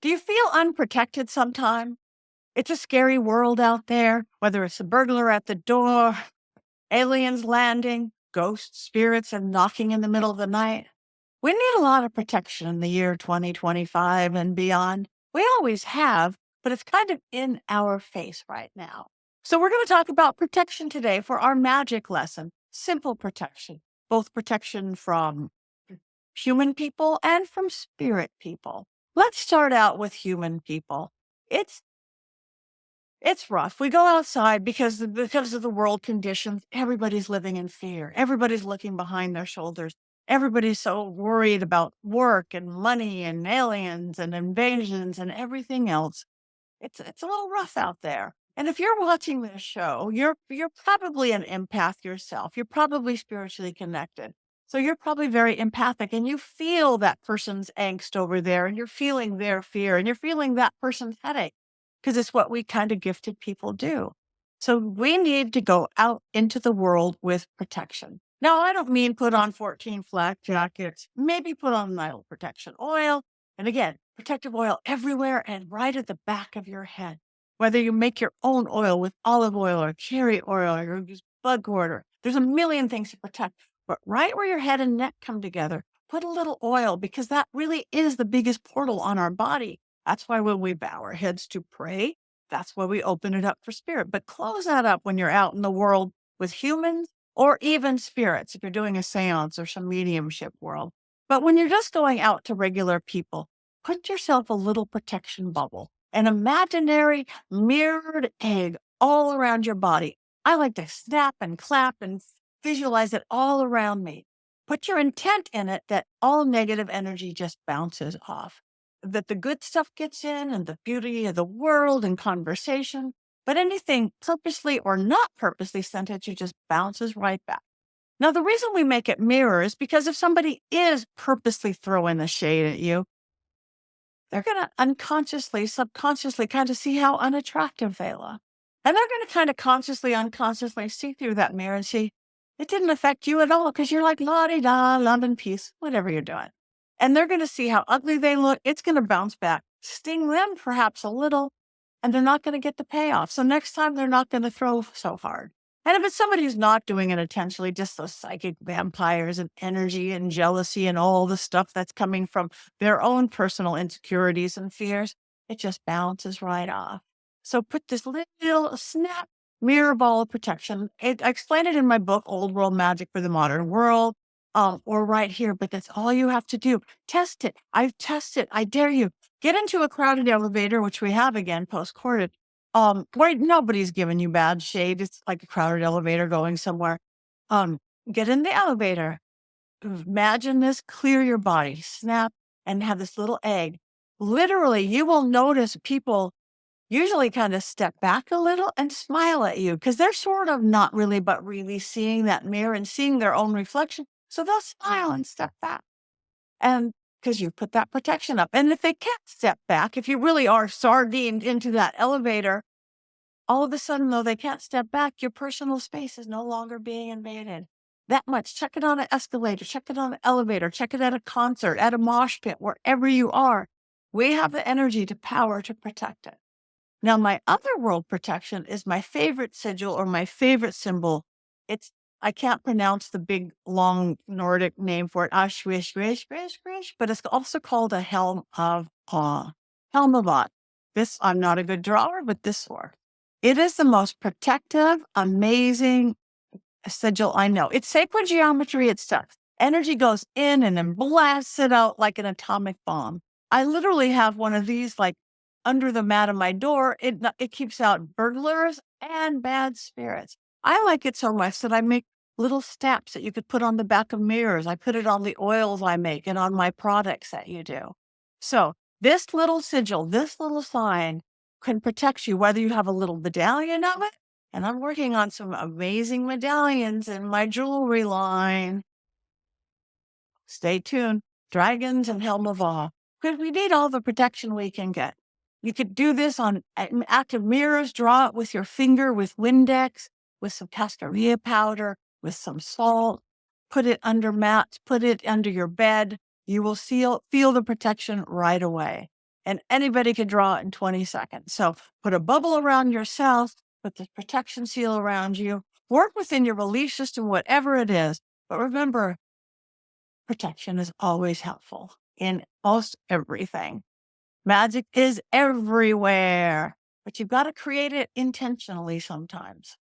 Do you feel unprotected sometime? It's a scary world out there, whether it's a burglar at the door, aliens landing, ghost spirits and knocking in the middle of the night. We need a lot of protection in the year 2025 and beyond. We always have, but it's kind of in our face right now. So, we're going to talk about protection today for our magic lesson simple protection, both protection from human people and from spirit people. Let's start out with human people. It's it's rough. We go outside because of the world conditions. Everybody's living in fear. Everybody's looking behind their shoulders. Everybody's so worried about work and money and aliens and invasions and everything else. It's a little rough out there. And if you're watching this show, you're probably an empath yourself. You're probably spiritually connected. So you're probably very empathic and you feel that person's angst over there and you're feeling their fear and you're feeling that person's headache because it's what we kind of gifted people do. So we need to go out into the world with protection. Now, I don't mean put on 14 flak jackets, maybe put on Nile protection oil. And again, protective oil everywhere and right at the back of your head. Whether you make your own oil with olive oil or cherry oil or use bugwort, there's a million things to protect. But right where your head and neck come together, put a little oil because that really is the biggest portal on our body. That's why when we bow our heads to pray, that's why we open it up for spirit. But close that up when you're out in the world with humans or even spirits, if you're doing a seance or some mediumship world. But when you're just going out to regular people, put yourself a little protection bubble, an imaginary mirrored egg all around your body. I like to snap and clap and visualize it all around me. Put your intent in it that all negative energy just bounces off, that the good stuff gets in and the beauty of the world and conversation, but anything purposely or not purposely sent at you just bounces right back. Now, the reason we make it mirror is because if somebody is purposely throwing the shade at you, they're going to unconsciously, subconsciously kind of see how unattractive they look. And they're going to kind of consciously, unconsciously see through that mirror and see it didn't affect you at all because you're like la di da, love and peace, whatever you're doing. And they're going to see how ugly they look. It's going to bounce back, sting them perhaps a little, and they're not going to get the payoff. So next time they're not going to throw so hard. And if it's somebody who's not doing it intentionally, just those psychic vampires and energy and jealousy and all the stuff that's coming from their own personal insecurities and fears, it just bounces right off. So put this little snap mirror ball of protection. I explain it in my book, Old World Magic for the Modern World, or right here, but that's all you have to do. Test it. I've tested. I dare you. Get into a crowded elevator, which we have again post-corded, where nobody's giving you bad shade. It's like a crowded elevator going somewhere. Um, get in the elevator. Imagine this, clear your body, snap, and have this little egg. Literally, you will notice people usually kind of step back a little and smile at you because they're sort of not really, but really seeing that mirror and seeing their own reflection. So they'll smile and step back. And because you put that protection up. And if they can't step back, if you really are sardined into that elevator, all of a sudden, though, they can't step back, your personal space is no longer being invaded. That much. Check it on an escalator, check it on an elevator, check it at a concert, at a mosh pit, wherever you are. We have the energy to power to protect it. Now, my other world protection is my favorite sigil or my favorite symbol. It's I can't pronounce the big, long Nordic name for it, Ashwish, but it's also called a helm of helm of Ot. This, I'm not a good drawer, but this works. It is the most protective, amazing sigil I know. It's sacred geometry itself. Energy goes in and then blasts it out like an atomic bomb. I literally have one of these like under the mat of my door. It keeps out burglars and bad spirits. I like it so much that I make little steps that you could put on the back of mirrors. I put it on the oils I make and on my products that you do. So this little sigil, this little sign can protect you, whether you have a little medallion of it. And I'm working on some amazing medallions in my jewelry line. Stay tuned. Dragons and Helm of Awe. Because we need all the protection we can get. You could do this on active mirrors, draw it with your finger, with Windex, with some cascarilla powder, with some salt. Put it under mats, put it under your bed. You will feel the protection right away. and anybody can draw it in 20 seconds. So put a bubble around yourself, put the protection seal around you, work within your belief system, whatever it is. But remember, protection is always helpful in most everything. Magic is everywhere, but you've got to create it intentionally sometimes.